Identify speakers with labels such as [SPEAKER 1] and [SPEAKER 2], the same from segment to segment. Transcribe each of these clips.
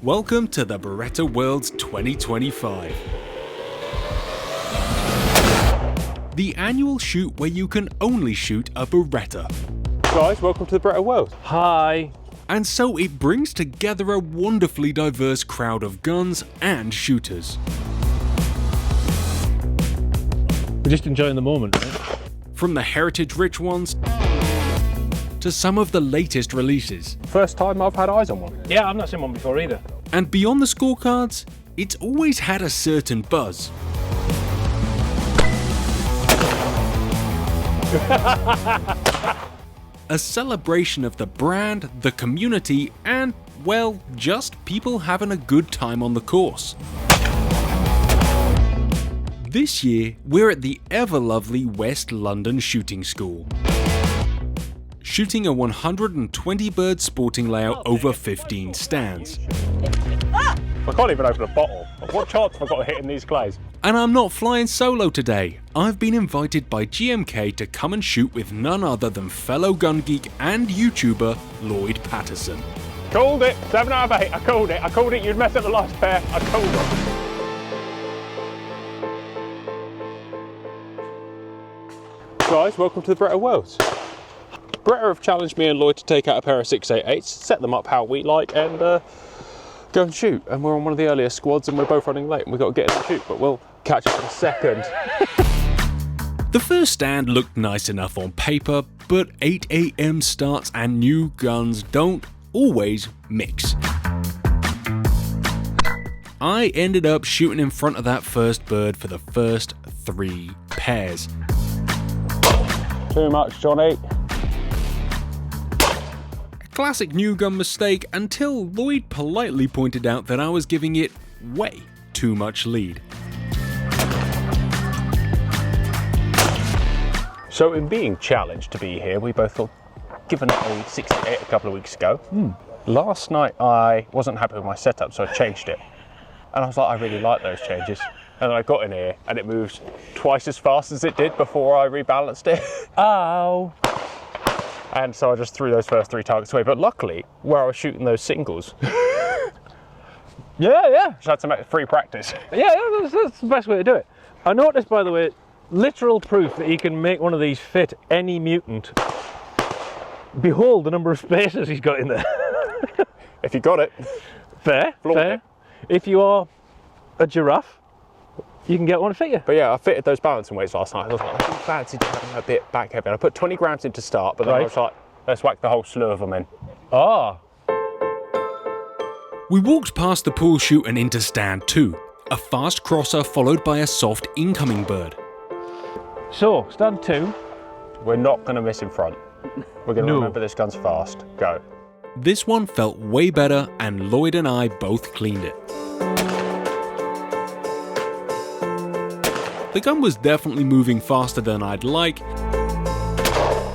[SPEAKER 1] Welcome to the Beretta Worlds 2025. The annual shoot where you can only shoot a Beretta.
[SPEAKER 2] Guys, welcome to the Beretta Worlds.
[SPEAKER 3] Hi.
[SPEAKER 1] And so it brings together a wonderfully diverse crowd of guns and shooters.
[SPEAKER 3] We're just enjoying the moment, right?
[SPEAKER 1] From the heritage-rich ones to some of the latest releases.
[SPEAKER 2] First time I've had eyes on one.
[SPEAKER 3] Yeah, I've not seen one before either.
[SPEAKER 1] And beyond the scorecards, it's always had a certain buzz. A celebration of the brand, the community, and, well, just people having a good time on the course. This year, we're at the ever-lovely West London Shooting School, shooting a 120-bird sporting layout over 15 stands.
[SPEAKER 2] I can't even open a bottle. What chance have I got of hitting these clays?
[SPEAKER 1] And I'm not flying solo today. I've been invited by GMK to come and shoot with none other than fellow gun geek and YouTuber Lloyd Pattison.
[SPEAKER 2] Called it. 7 out of 8. I called it. I called it. You'd mess up the last pair. I called it. Guys, welcome to the Beretta Worlds. Beretta have challenged me and Lloyd to take out a pair of 688s, set them up how we like, and go and shoot. And we're on one of the earlier squads and we're both running late and we've got to get in and shoot, but we'll catch up in a second.
[SPEAKER 1] The first stand looked nice enough on paper, but 8 AM starts and new guns don't always mix. I ended up shooting in front of that first bird for the first 3 pairs.
[SPEAKER 2] Too much, Johnny.
[SPEAKER 1] Classic new gun mistake until Lloyd politely pointed out that I was giving it way too much lead.
[SPEAKER 2] So in being challenged to be here, we both thought, given a 68 a couple of weeks ago, last night I wasn't happy with my setup, so I changed it. And I was like, I really like those changes. And then I got in here and it moved twice as fast as it did before I rebalanced it.
[SPEAKER 3] Ow.
[SPEAKER 2] And so I just threw those first 3 targets away. But luckily, where I was shooting those singles,
[SPEAKER 3] Yeah.
[SPEAKER 2] just had to make free practice.
[SPEAKER 3] Yeah, that's the best way to do it. I noticed, by the way, literal proof that you can make one of these fit any mutant. Behold the number of spaces he's got in there.
[SPEAKER 2] If you got it.
[SPEAKER 3] Fair.
[SPEAKER 2] It.
[SPEAKER 3] If you are a giraffe, you can get one to fit you.
[SPEAKER 2] But yeah, I fitted those balancing weights last night. I was like, I fancied having a bit back heavy. And I put 20 grams in to start, but then I was like, let's whack the whole slew of them in.
[SPEAKER 3] Ah.
[SPEAKER 1] We walked past the pool shoot and into stand 2, a fast crosser followed by a soft incoming bird.
[SPEAKER 3] So, stand 2.
[SPEAKER 2] We're not going to miss in front. We're going to remember this gun's fast. Go.
[SPEAKER 1] This one felt way better and Lloyd and I both cleaned it. The gun was definitely moving faster than I'd like,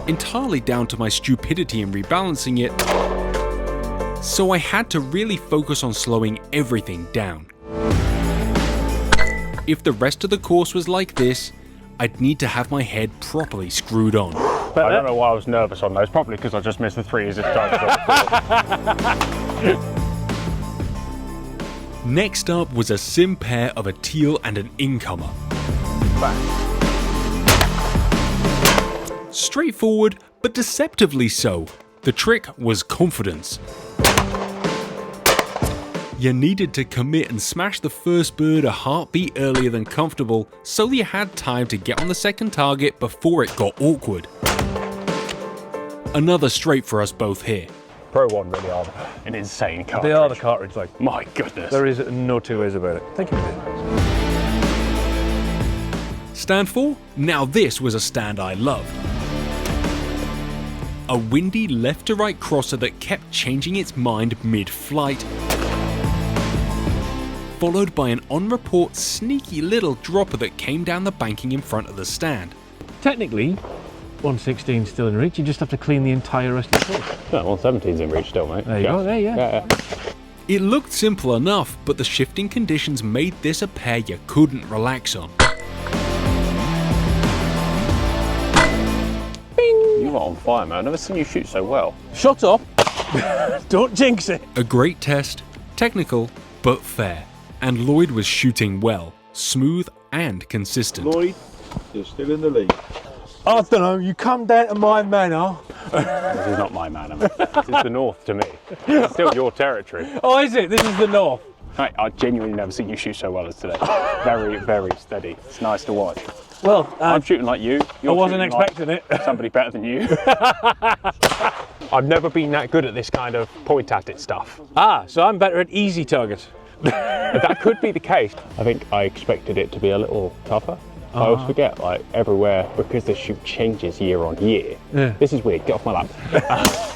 [SPEAKER 1] entirely down to my stupidity in rebalancing it, so I had to really focus on slowing everything down. If the rest of the course was like this, I'd need to have my head properly screwed on.
[SPEAKER 2] I don't know why I was nervous on those, probably because I just missed the 3 as it
[SPEAKER 1] Next up was a sim pair of a teal and an incomer. Straightforward, but deceptively so. The trick was confidence. You needed to commit and smash the first bird a heartbeat earlier than comfortable, so you had time to get on the second target before it got awkward. Another straight for us both here.
[SPEAKER 2] Pro 1 really are an insane cartridge.
[SPEAKER 3] They are the cartridge, like.
[SPEAKER 2] My goodness.
[SPEAKER 3] There is no 2 ways about it. Thank you.
[SPEAKER 1] Stand 4? Now this was a stand I loved. A windy left to right crosser that kept changing its mind mid-flight, followed by an on-report sneaky little dropper that came down the banking in front of the stand.
[SPEAKER 3] Technically, 116 is still in reach, you just have to clean the entire rest of the course.
[SPEAKER 2] Yeah, 117's in reach still, mate.
[SPEAKER 3] There you go, there, yeah.
[SPEAKER 1] It looked simple enough, but the shifting conditions made this a pair you couldn't relax on.
[SPEAKER 2] You are on fire, man. I've never seen you shoot so well.
[SPEAKER 3] Shut up! Don't jinx it!
[SPEAKER 1] A great test, Technical, but fair. And Lloyd was shooting well, smooth and consistent.
[SPEAKER 4] Lloyd, you're still in the lead.
[SPEAKER 3] I don't know, you come down to my manor.
[SPEAKER 2] This is not my manor, mate. This is the north to me. It's still your territory.
[SPEAKER 3] Oh, is it? This is the north.
[SPEAKER 2] Mate, I genuinely never seen you shoot so well as today. Very, very steady. It's nice to watch.
[SPEAKER 3] Well,
[SPEAKER 2] I'm shooting like you.
[SPEAKER 3] I wasn't expecting it.
[SPEAKER 2] Somebody better than you. I've never been that good at this kind of point at it stuff.
[SPEAKER 3] Ah, so I'm better at easy targets.
[SPEAKER 2] That could be the case. I think I expected it to be a little tougher. I always forget, like, everywhere, because the shoot changes year on year.
[SPEAKER 3] Yeah.
[SPEAKER 2] This is weird, get off my lap.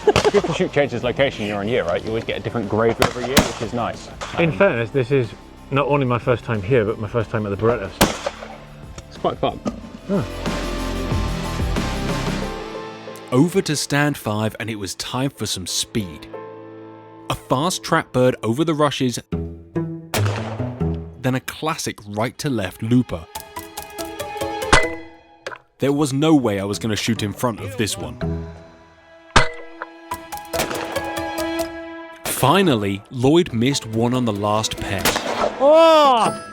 [SPEAKER 2] Because the shoot changes location year on year, right? You always get a different grade for every year, which is nice.
[SPEAKER 3] In fairness, this is not only my first time here, but my first time at the Berettas.
[SPEAKER 2] It's quite fun.
[SPEAKER 1] Over to stand 5, and it was time for some speed. A fast trap bird over the rushes, then a classic right to left looper. There was no way I was going to shoot in front of this one. Finally, Lloyd missed one on the last pair.
[SPEAKER 3] Oh!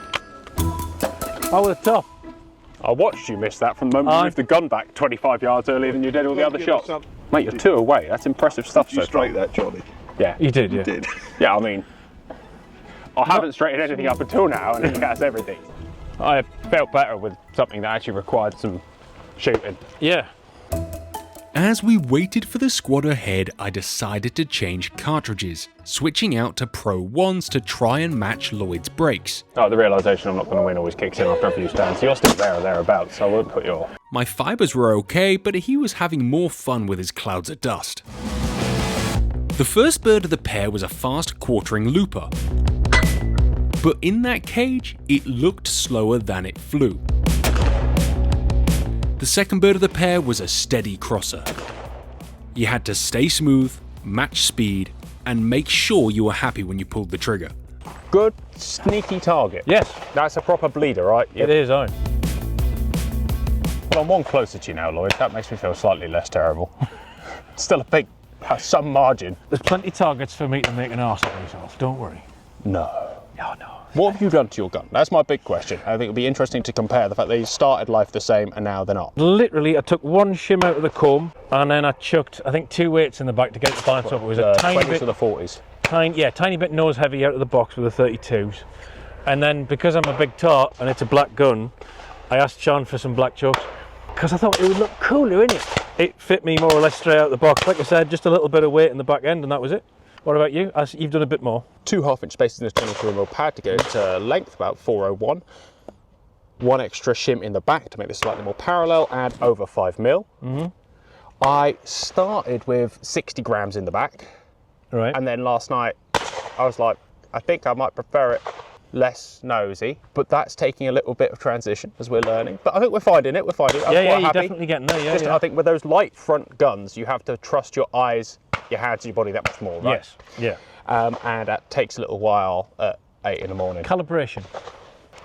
[SPEAKER 3] I was tough.
[SPEAKER 2] I watched you miss that from the moment you moved the gun back 25 yards earlier than you did all the other shots. Mate, you're 2 away. That's impressive stuff
[SPEAKER 4] You
[SPEAKER 2] so far.
[SPEAKER 4] straight that, Johnny.
[SPEAKER 2] Yeah.
[SPEAKER 3] You did, yeah.
[SPEAKER 4] You did.
[SPEAKER 2] Yeah, I mean, I haven't straightened anything up until now, and he has everything. I felt better with something that actually required some shooting.
[SPEAKER 3] Yeah.
[SPEAKER 1] As we waited for the squad ahead, I decided to change cartridges, switching out to Pro 1s to try and match Lloyd's brakes.
[SPEAKER 2] Oh, the realisation I'm not going to win always kicks in after a few stands. You're still there or thereabouts, so I won't put you off.
[SPEAKER 1] My fibers were okay, but he was having more fun with his clouds of dust. The first bird of the pair was a fast quartering looper, but in that cage, it looked slower than it flew. The second bird of the pair was a steady crosser. You had to stay smooth, match speed, and make sure you were happy when you pulled the trigger.
[SPEAKER 2] Good, sneaky target.
[SPEAKER 3] Yes,
[SPEAKER 2] That's a proper bleeder, right?
[SPEAKER 3] it is, aye.
[SPEAKER 2] Well, I'm one closer to you now, Lloyd. That makes me feel slightly less terrible. Still a big, some margin.
[SPEAKER 3] There's plenty of targets for me to make an arse of myself, don't worry.
[SPEAKER 2] No.
[SPEAKER 3] Oh, no.
[SPEAKER 2] What have you done to your gun? That's my big question. I think it'll be interesting to compare the fact they started life the same and now they're not.
[SPEAKER 3] Literally, I took one shim out of the comb and then I chucked, I think, 2 weights in the back to get it balanced up. It was a tiny
[SPEAKER 2] 20s
[SPEAKER 3] bit,
[SPEAKER 2] or the 40s?
[SPEAKER 3] tiny bit nose heavy out of the box with the 32s. And then because I'm a big tart and it's a black gun, I asked Sean for some black chucks because I thought it would look cooler, innit? It fit me more or less straight out of the box. Like I said, just a little bit of weight in the back end and that was it. What about you? You've done a bit more.
[SPEAKER 2] 2 half-inch spaces in this 22mm pad to get it to length, about 401. 1 extra shim in the back to make this slightly more parallel, and over 5mm. I started with 60 grams in the back,
[SPEAKER 3] Right.
[SPEAKER 2] and then last night I was like, I think I might prefer it less nosy, but that's taking a little bit of transition as we're learning. But I think we're finding it. I'm quite
[SPEAKER 3] you're
[SPEAKER 2] happy.
[SPEAKER 3] definitely getting there. Yeah,
[SPEAKER 2] Just,
[SPEAKER 3] yeah.
[SPEAKER 2] I think with those light front guns, you have to trust your eyes, your hands, your body that much more, right?
[SPEAKER 3] Yes. Yeah.
[SPEAKER 2] And that takes a little while at 8 in the morning.
[SPEAKER 3] Calibration.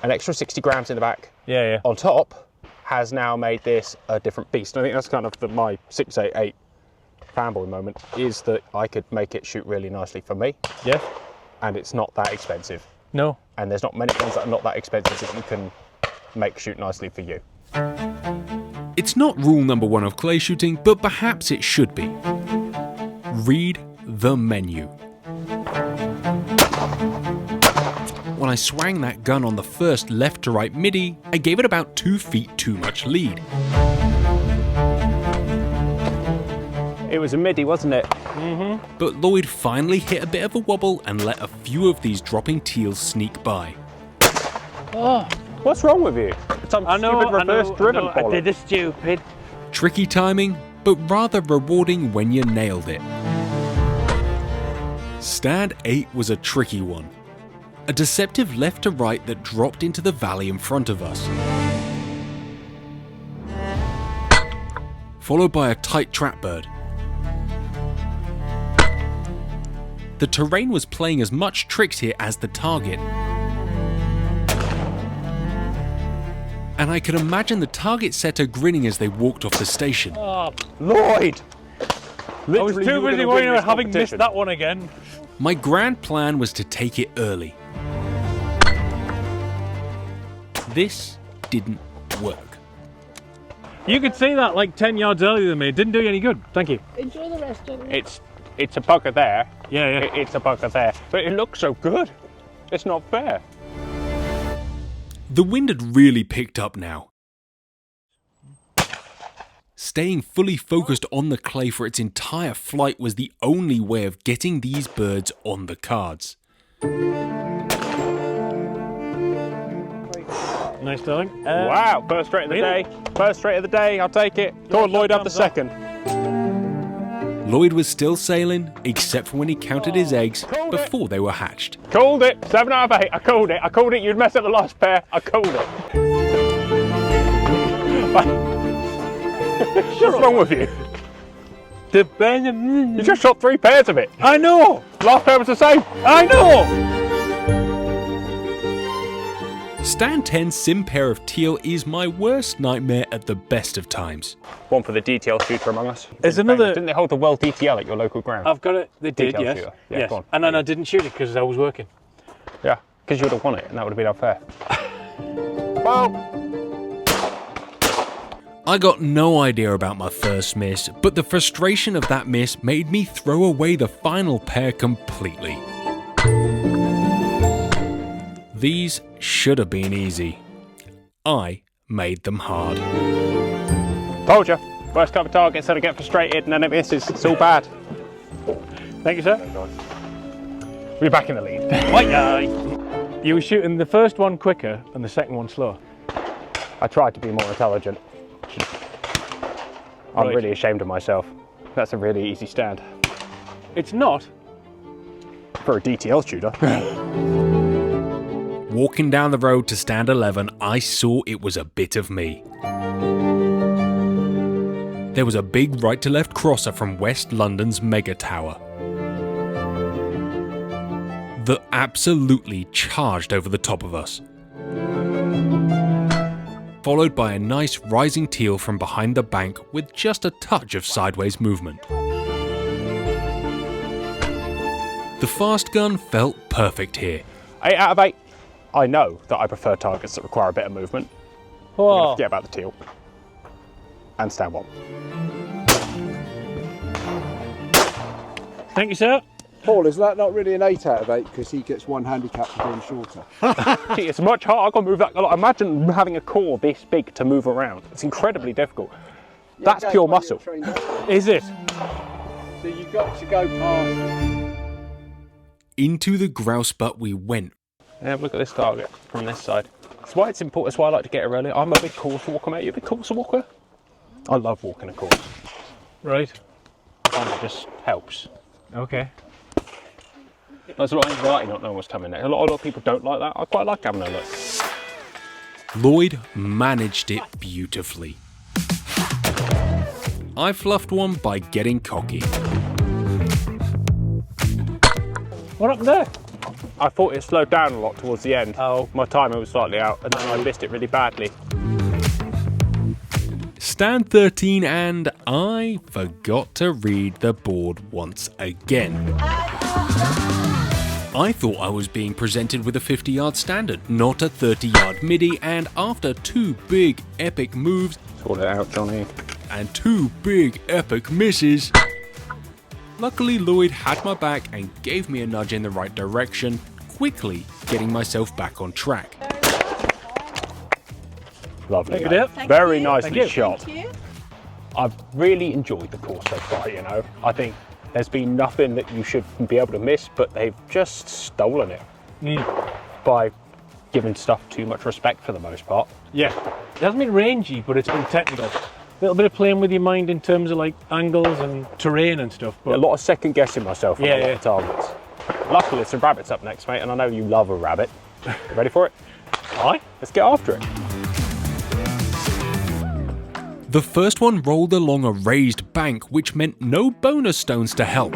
[SPEAKER 2] An extra 60 grams in the back
[SPEAKER 3] Yeah, yeah.
[SPEAKER 2] on top has now made this a different beast. And I think that's kind of my 688 fanboy moment, is that I could make it shoot really nicely for me,
[SPEAKER 3] Yes.
[SPEAKER 2] and it's not that expensive.
[SPEAKER 3] No.
[SPEAKER 2] And there's not many guns that are not that expensive that you can make shoot nicely for you.
[SPEAKER 1] It's not rule number 1 of clay shooting, but perhaps it should be. Read the menu. When I swang that gun on the first left to right midi, I gave it about 2 feet too much lead.
[SPEAKER 2] It was a midi, wasn't it?
[SPEAKER 1] But Lloyd finally hit a bit of a wobble and let a few of these dropping teals sneak by.
[SPEAKER 3] Oh,
[SPEAKER 2] What's wrong with you? Some stupid reverse-driven
[SPEAKER 3] I did a stupid.
[SPEAKER 1] Tricky timing, but rather rewarding when you nailed it. Stand 8 was a tricky one. A deceptive left to right that dropped into the valley in front of us, followed by a tight trap bird. The terrain was playing as much tricks here as the target, and I could imagine the target setter grinning as they walked off the station.
[SPEAKER 3] Oh,
[SPEAKER 2] Lloyd!
[SPEAKER 3] I was too busy worrying about having missed that one again.
[SPEAKER 1] My grand plan was to take it early. This didn't work.
[SPEAKER 3] You could see that like 10 yards earlier than me. It didn't do you any good. Thank you.
[SPEAKER 5] Enjoy the rest of it.
[SPEAKER 2] It's a bugger there.
[SPEAKER 3] Yeah.
[SPEAKER 2] It's a bugger there. But it looks so good. It's not fair.
[SPEAKER 1] The wind had really picked up now. Staying fully focused on the clay for its entire flight was the only way of getting these birds on the cards.
[SPEAKER 3] Nice, darling.
[SPEAKER 2] Wow, first straight of the day. First straight of the day, I'll take it. Go on, Lloyd, have the second.
[SPEAKER 1] Lloyd was still sailing, except for when he counted his eggs before they were hatched.
[SPEAKER 2] Called it. 7 out of 8. I called it. I called it. You'd mess up the last pair. I called it. What's wrong with you? You just shot 3 pairs of it.
[SPEAKER 3] I know.
[SPEAKER 2] Last pair was the same.
[SPEAKER 3] I know.
[SPEAKER 1] Stand 10's sim pair of teal is my worst nightmare at the best of times.
[SPEAKER 2] One for the DTL shooter among us.
[SPEAKER 3] There's another.
[SPEAKER 2] Didn't they hold the World DTL at your local ground?
[SPEAKER 3] I've got it. They did,
[SPEAKER 2] DTL
[SPEAKER 3] yes.
[SPEAKER 2] shooter. Yeah,
[SPEAKER 3] yes.
[SPEAKER 2] go on.
[SPEAKER 3] And then I didn't shoot it because I was working.
[SPEAKER 2] Yeah, because you would have won it and that would have been unfair. Well,
[SPEAKER 1] I got no idea about my first miss, but the frustration of that miss made me throw away the final pair completely. These should have been easy. I made them hard.
[SPEAKER 2] told you. Worst cover targets that I get frustrated and then it misses. It's all bad.
[SPEAKER 3] Thank you, sir.
[SPEAKER 2] We're back in the lead.
[SPEAKER 3] You were shooting the first one quicker and the second one slower.
[SPEAKER 2] I tried to be more intelligent. I'm
[SPEAKER 3] Right.
[SPEAKER 2] really ashamed of myself. That's a really easy stand.
[SPEAKER 3] It's not.
[SPEAKER 2] For a DTL shooter.
[SPEAKER 1] Walking down the road to stand 11, I saw it was a bit of me. There was a big right to left crosser from West London's mega tower that absolutely charged over the top of us, followed by a nice rising teal from behind the bank with just a touch of sideways movement. The fast gun felt perfect here.
[SPEAKER 2] 8 out of 8. I know that I prefer targets that require a bit of movement. I'm gonna forget about the teal. And stand 1.
[SPEAKER 3] Thank you, sir.
[SPEAKER 4] Paul, is that not really an 8 out of 8 because he gets 1 handicap for being shorter?
[SPEAKER 2] Gee, it's much harder. I've got to move that. Like, imagine having a core this big to move around. It's incredibly difficult. That's pure muscle.
[SPEAKER 3] Is it?
[SPEAKER 4] So you've got to go past.
[SPEAKER 1] Into the grouse butt we went.
[SPEAKER 2] Yeah, look at this target from this side. That's why it's important. That's why I like to get it early. I'm a big course walker, mate. You a big course walker? I love walking a course.
[SPEAKER 3] Right.
[SPEAKER 2] And it just helps.
[SPEAKER 3] Okay.
[SPEAKER 2] There's a lot of anxiety not knowing what's coming next. A lot of people don't like that. I quite like having a look.
[SPEAKER 1] Lloyd managed it beautifully. I fluffed one by getting cocky.
[SPEAKER 3] What happened there?
[SPEAKER 2] I thought it slowed down a lot towards the end.
[SPEAKER 3] Oh.
[SPEAKER 2] My timer was slightly out and then I missed it really badly.
[SPEAKER 1] Stand 13 and I forgot to read the board once again. I thought I was being presented with a 50-yard standard, not a 30-yard midi, and after 2 big epic moves
[SPEAKER 2] Sort it out, Johnny.
[SPEAKER 1] and 2 big epic misses, luckily Lloyd had my back and gave me a nudge in the right direction, quickly getting myself back on track.
[SPEAKER 2] Lovely.
[SPEAKER 3] Thank you, dear.
[SPEAKER 5] Thank
[SPEAKER 2] Very
[SPEAKER 5] you.
[SPEAKER 2] nicely
[SPEAKER 3] Thank you.
[SPEAKER 2] shot.
[SPEAKER 5] Thank you.
[SPEAKER 2] I've really enjoyed the course so far, you know. I think there's been nothing that you should be able to miss, but they've just stolen it by giving stuff too much respect for the most part.
[SPEAKER 3] Yeah. It hasn't been rangy, but it's been technical. A little bit of playing with your mind in terms of like angles and terrain and stuff.
[SPEAKER 2] A
[SPEAKER 3] But
[SPEAKER 2] lot of second guessing myself on
[SPEAKER 3] Yeah,
[SPEAKER 2] a lot
[SPEAKER 3] yeah.
[SPEAKER 2] of targets. Luckily, there's some rabbits up next, mate, and I know you love a rabbit. You ready for it?
[SPEAKER 3] aye.
[SPEAKER 2] Let's get after it.
[SPEAKER 1] The first one rolled along a raised bank, which meant no bonus stones to help.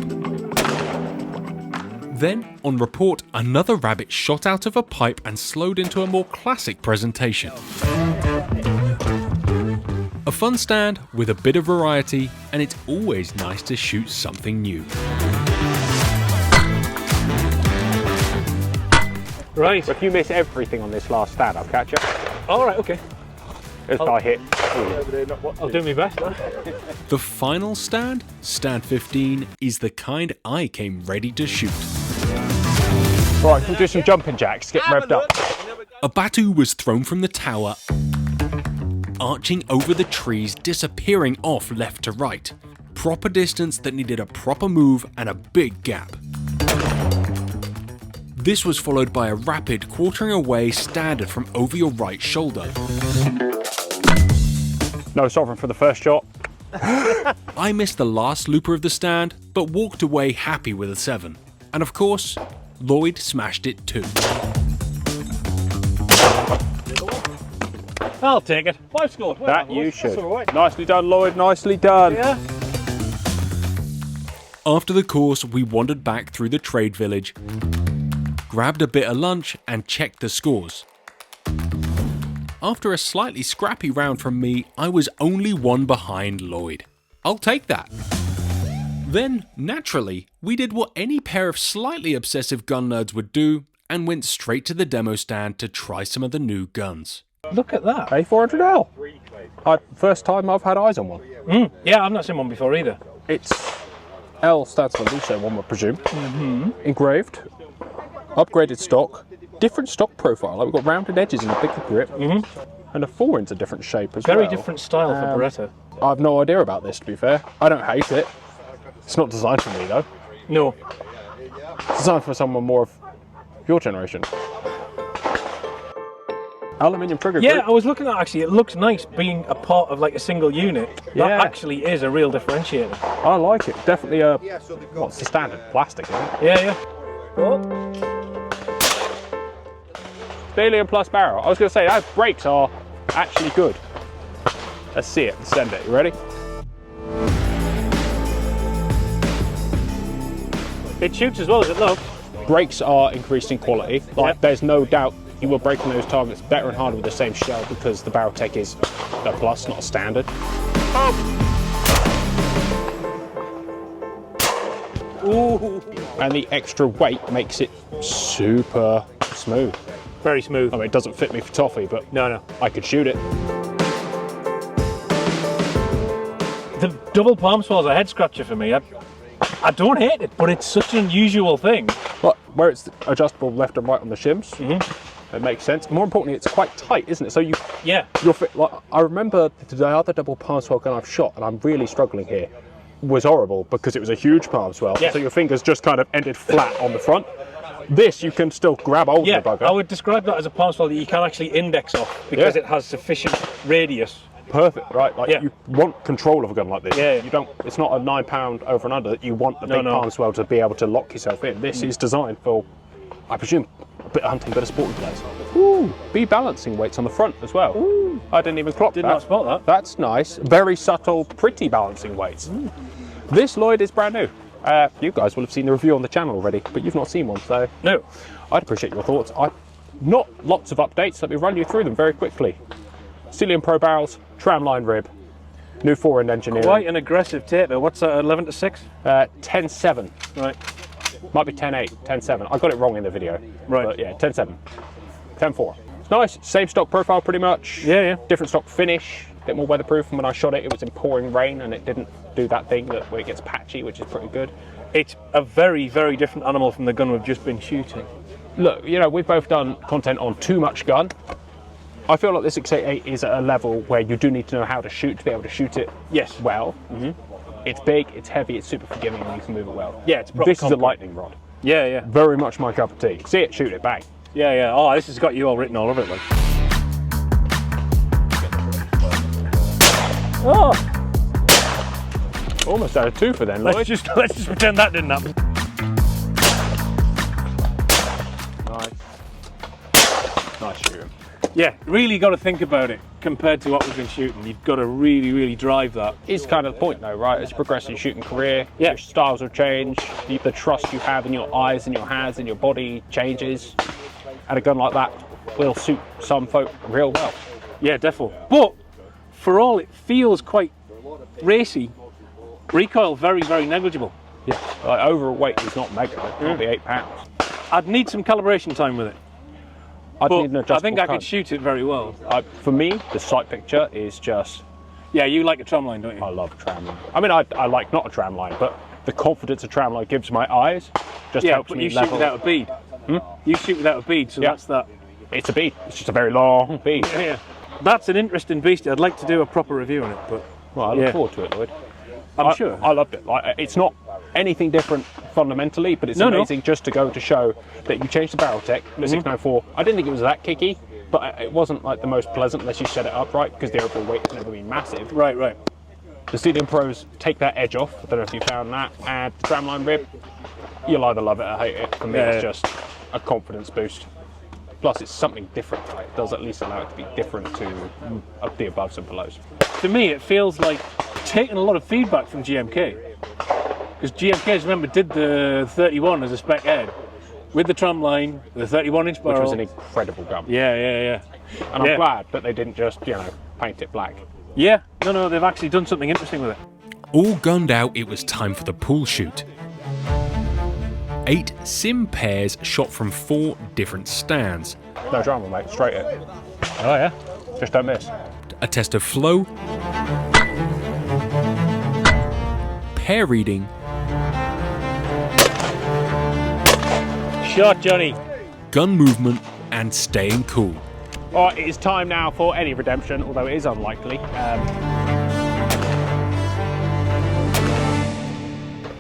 [SPEAKER 1] Then, on report, another rabbit shot out of a pipe and slowed into a more classic presentation. A fun stand with a bit of variety, and it's always nice to shoot something new.
[SPEAKER 3] Right.
[SPEAKER 2] If you miss everything on this last stand, I'll catch you.
[SPEAKER 3] All right, okay.
[SPEAKER 2] If I hit.
[SPEAKER 3] I'll do my best.
[SPEAKER 1] The final stand, stand 15, is the kind I came ready to shoot.
[SPEAKER 2] Right, we'll do some jumping jacks, get revved up.
[SPEAKER 1] A Batu was thrown from the tower, arching over the trees, disappearing off left to right. Proper distance that needed a proper move and a big gap. This was followed by a rapid quartering away standard from over your right shoulder.
[SPEAKER 2] No sovereign for the first shot.
[SPEAKER 1] I missed the last looper of the stand, but walked away happy with a 7. And of course, Lloyd smashed it too.
[SPEAKER 3] I'll take it. 5 scored. Well,
[SPEAKER 2] That you should.
[SPEAKER 3] That's all right.
[SPEAKER 2] Nicely done, Lloyd, nicely done.
[SPEAKER 3] Yeah.
[SPEAKER 1] After the course, we wandered back through the trade village, grabbed a bit of lunch and checked the scores. After a slightly scrappy round from me, I was only 1 behind Lloyd. I'll take that. Then, naturally, we did what any pair of slightly obsessive gun nerds would do and went straight to the demo stand to try some of the new guns.
[SPEAKER 3] Look at that.
[SPEAKER 2] A400L. First time I've had eyes on one.
[SPEAKER 3] Yeah, I've not seen one before either.
[SPEAKER 2] It's L stands for Luso one, I presume. Engraved, upgraded stock, different stock profile. Like we've got rounded edges and a bigger grip, and the forend's a different shape as well.
[SPEAKER 3] Very different style for Beretta.
[SPEAKER 2] I've no idea about this, to be fair. I don't hate it. It's not designed for me though.
[SPEAKER 3] No.
[SPEAKER 2] It's designed for someone more of your generation. Aluminium trigger
[SPEAKER 3] Yeah,
[SPEAKER 2] group.
[SPEAKER 3] I was looking at actually, it looks nice being a part of like a single unit.
[SPEAKER 2] Yeah.
[SPEAKER 3] That actually is a real differentiator.
[SPEAKER 2] I like it. Definitely a, what's the standard? Plastic, isn't it?
[SPEAKER 3] Yeah.
[SPEAKER 2] Helium plus barrel. I was going to say, those brakes are actually good. Let's see it. Let's send it. You ready?
[SPEAKER 3] It shoots as well as it looks.
[SPEAKER 2] Brakes are increasing quality. Like, there's no doubt you were breaking those targets better and harder with the same shell because the barrel tech is a plus, not a standard. Ooh. And the extra weight makes it super smooth.
[SPEAKER 3] Very smooth.
[SPEAKER 2] I mean, it doesn't fit me for toffee, but
[SPEAKER 3] No.
[SPEAKER 2] I could shoot it.
[SPEAKER 3] The double palm swell's a head scratcher for me. I don't hate it, but it's such an unusual thing.
[SPEAKER 2] But where it's adjustable left and right on the shims, it makes sense. More importantly, it's quite tight, isn't it? So
[SPEAKER 3] Yeah.
[SPEAKER 2] you're fit. Like, I remember the other double palm swell gun I've shot, and I'm really struggling here, was horrible because it was a huge palm swell.
[SPEAKER 3] Yeah.
[SPEAKER 2] So your fingers just kind of ended flat on the front. This you can still grab hold
[SPEAKER 3] Yeah,
[SPEAKER 2] of the bugger.
[SPEAKER 3] I would describe that as a palm swell that you can actually index off because
[SPEAKER 2] Yeah.
[SPEAKER 3] it has sufficient radius.
[SPEAKER 2] Perfect, right? Like
[SPEAKER 3] Yeah.
[SPEAKER 2] you want control of a gun like this.
[SPEAKER 3] Yeah.
[SPEAKER 2] You don't. It's not a 9 pound over and under. You want the big
[SPEAKER 3] No.
[SPEAKER 2] palm swell to be able to lock yourself in. This is designed for, I presume, a bit of hunting, bit of sporting players. Ooh, B balancing weights on the front as well. Ooh. I didn't even clock
[SPEAKER 3] Did
[SPEAKER 2] that.
[SPEAKER 3] not spot that.
[SPEAKER 2] That's nice. Very subtle, pretty balancing weights. This Lloyd is brand new. You guys will have seen the review on the channel already, but you've not seen one, so
[SPEAKER 3] No.
[SPEAKER 2] I'd appreciate your thoughts. Not lots of updates. Let me run you through them very quickly. Cilium Pro barrels, tramline rib, new forend engineering.
[SPEAKER 3] Quite an aggressive taper. What's that, 11 to 6?
[SPEAKER 2] 10.7.
[SPEAKER 3] Right.
[SPEAKER 2] Might be 10.8, 10.7. I got it wrong in the video.
[SPEAKER 3] Right.
[SPEAKER 2] But yeah, 10.7. 10.4. It's nice. Same stock profile pretty much.
[SPEAKER 3] Yeah.
[SPEAKER 2] Different stock finish. A bit more weatherproof. And when I shot it, it was in pouring rain and it didn't do that thing where it gets patchy, which is pretty good.
[SPEAKER 3] It's a very, very different animal from the gun we've just been shooting.
[SPEAKER 2] Look, you know, we've both done content on too much gun. I feel like this 688 is at a level where you do need to know how to shoot to be able to shoot it
[SPEAKER 3] Yes.
[SPEAKER 2] well. It's big, it's heavy, it's super forgiving, and you can move it well.
[SPEAKER 3] Yeah, it's proper
[SPEAKER 2] This is a
[SPEAKER 3] compact.
[SPEAKER 2] lightning rod.
[SPEAKER 3] Yeah.
[SPEAKER 2] Very much my cup of tea. See it, shoot it, bang.
[SPEAKER 3] Yeah. Oh, this has got you all written all over it, like. Oh,
[SPEAKER 2] Almost out of two for then, Lloyd.
[SPEAKER 3] let's just pretend that didn't happen.
[SPEAKER 2] Nice shooting.
[SPEAKER 3] Yeah, really got to think about it compared to what we've been shooting. You've got to really, really drive that.
[SPEAKER 2] It's kind of the point though, right? As you progress in your shooting career,
[SPEAKER 3] Yeah.
[SPEAKER 2] your styles will change, the trust you have in your eyes and your hands and your body changes. And a gun like that will suit some folk real well.
[SPEAKER 3] Yeah, definitely. But for all it feels quite racy, recoil very, very negligible.
[SPEAKER 2] Yeah. Like overweight is not mega, it can't be 8 pounds.
[SPEAKER 3] I'd need some calibration time with it.
[SPEAKER 2] I'd
[SPEAKER 3] But
[SPEAKER 2] need an adjustable
[SPEAKER 3] I think I
[SPEAKER 2] cone.
[SPEAKER 3] could shoot it very well.
[SPEAKER 2] For me, the sight picture is just...
[SPEAKER 3] Yeah, you like a tramline, don't you?
[SPEAKER 2] I love a tramline. I mean, I like not a tramline, but the confidence a tramline gives my eyes just
[SPEAKER 3] Yeah,
[SPEAKER 2] helps
[SPEAKER 3] but
[SPEAKER 2] me
[SPEAKER 3] you shoot
[SPEAKER 2] level.
[SPEAKER 3] without a bead. You shoot without a bead, so
[SPEAKER 2] Yeah.
[SPEAKER 3] that's that.
[SPEAKER 2] It's a bead. It's just a very long bead.
[SPEAKER 3] Yeah. That's an interesting beast. I'd like to do a proper review on it, but
[SPEAKER 2] Well, I look
[SPEAKER 3] Yeah.
[SPEAKER 2] forward to it, Lloyd.
[SPEAKER 3] I'm sure.
[SPEAKER 2] I loved it. Like, it's not anything different fundamentally, but it's
[SPEAKER 3] No.
[SPEAKER 2] amazing just to go to show that you changed the barrel tech. The 694. I didn't think it was that kicky, but it wasn't like the most pleasant unless you set it up right, because the overall weight has never been massive.
[SPEAKER 3] Right.
[SPEAKER 2] The Stadium Pros take that edge off. I don't know if you found that. And the tramline rib, you'll either love it or hate it. For me,
[SPEAKER 3] Yeah.
[SPEAKER 2] it's just a confidence boost. Plus, it's something different. Right? It does at least allow it to be different to the aboves and belows.
[SPEAKER 3] To me, it feels like taking a lot of feedback from GMK. Because GMK, remember, did the 31 as a spec head with the tramline, the 31-inch barrel.
[SPEAKER 2] Which was an incredible gun.
[SPEAKER 3] Yeah.
[SPEAKER 2] And I'm glad that they didn't just, paint it black.
[SPEAKER 3] Yeah, no, they've actually done something interesting with it.
[SPEAKER 1] All gunned out, it was time for the pool shoot. 8 sim pairs shot from 4 different stands.
[SPEAKER 2] No drama, mate. Straight it.
[SPEAKER 3] Oh, yeah.
[SPEAKER 2] Just don't miss.
[SPEAKER 1] A test of flow, pair reading,
[SPEAKER 3] Shot, Johnny.
[SPEAKER 1] gun movement, and staying cool.
[SPEAKER 2] All right, it is time now for any redemption, although it is unlikely.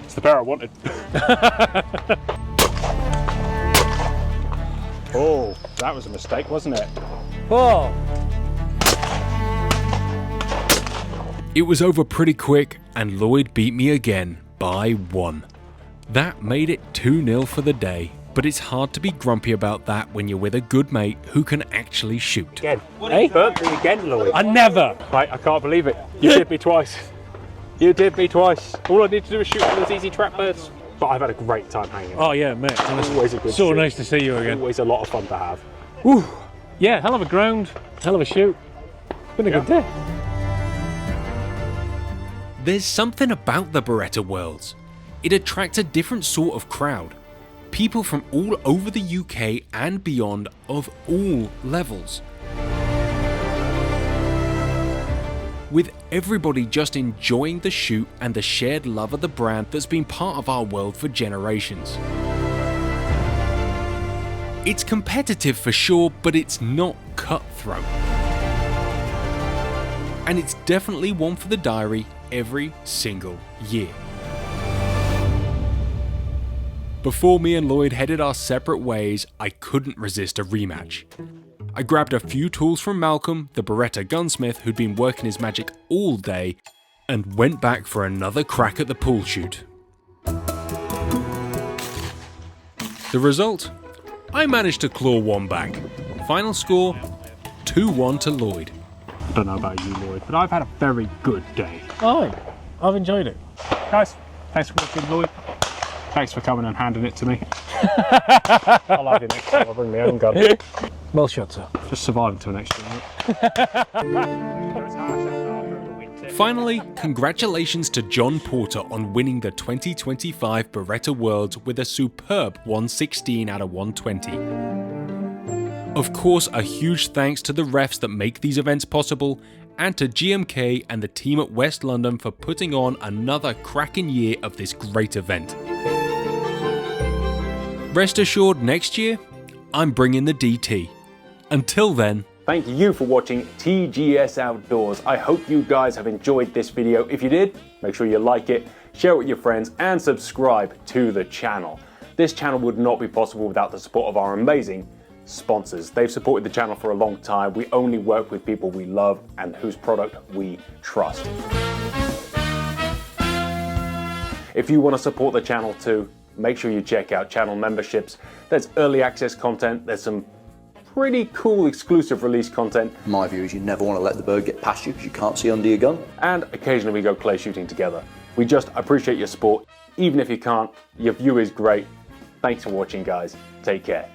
[SPEAKER 2] It's the pair I wanted. Oh, that was a mistake, wasn't it?
[SPEAKER 3] Oh.
[SPEAKER 1] It was over pretty quick, and Lloyd beat me again by 1. That made it 2-0 for the day, but it's hard to be grumpy about that when you're with a good mate who can actually shoot.
[SPEAKER 2] Again. Hey, burnt me again, Lloyd.
[SPEAKER 3] I never.
[SPEAKER 2] Right, I can't believe it. You did me twice. You did me twice. All I need to do is shoot for those easy trap birds. But I've had a great time hanging.
[SPEAKER 3] Oh, yeah, mate.
[SPEAKER 2] It's always a good
[SPEAKER 3] So
[SPEAKER 2] shoot.
[SPEAKER 3] nice to see you again.
[SPEAKER 2] Always a lot of fun to have.
[SPEAKER 3] Whew. Yeah, hell of a ground, hell of a shoot. Been a good day.
[SPEAKER 1] There's something about the Beretta Worlds. It attracts a different sort of crowd. People from all over the UK and beyond of all levels. With everybody just enjoying the shoot and the shared love of the brand that's been part of our world for generations. It's competitive for sure, but it's not cutthroat. And it's definitely one for the diary every single year. Before me and Lloyd headed our separate ways, I couldn't resist a rematch. I grabbed a few tools from Malcolm, the Beretta gunsmith who'd been working his magic all day, and went back for another crack at the pool shoot. The result? I managed to claw one back. Final score, 2-1 to Lloyd.
[SPEAKER 2] I don't know about you, Lloyd, but I've had a very good day.
[SPEAKER 3] Oh, I've enjoyed it.
[SPEAKER 2] Guys, thanks for watching, Lloyd. Thanks for coming and handing it to me. I'll have you next time. I'll bring my own gun.
[SPEAKER 3] Well shot, sir.
[SPEAKER 2] Just survive until next year.
[SPEAKER 1] Finally, congratulations to John Porter on winning the 2025 Beretta Worlds with a superb 116 out of 120. Of course, a huge thanks to the refs that make these events possible, and to GMK and the team at West London for putting on another cracking year of this great event. Rest assured, next year, I'm bringing the DT. Until then,
[SPEAKER 2] Thank you for watching TGS Outdoors. I hope you guys have enjoyed this video. If you did, make sure you like it, share it with your friends, and subscribe to the channel. This channel would not be possible without the support of our amazing sponsors. They've supported the channel for a long time. We only work with people we love and whose product we trust. If you want to support the channel too, make sure you check out channel memberships. There's early access content, there's some pretty cool exclusive release content.
[SPEAKER 5] My view is you never want to let the bird get past you because you can't see under your gun.
[SPEAKER 2] And occasionally we go clay shooting together. We just appreciate your support. Even if you can't, your view is great. Thanks for watching, guys. Take care.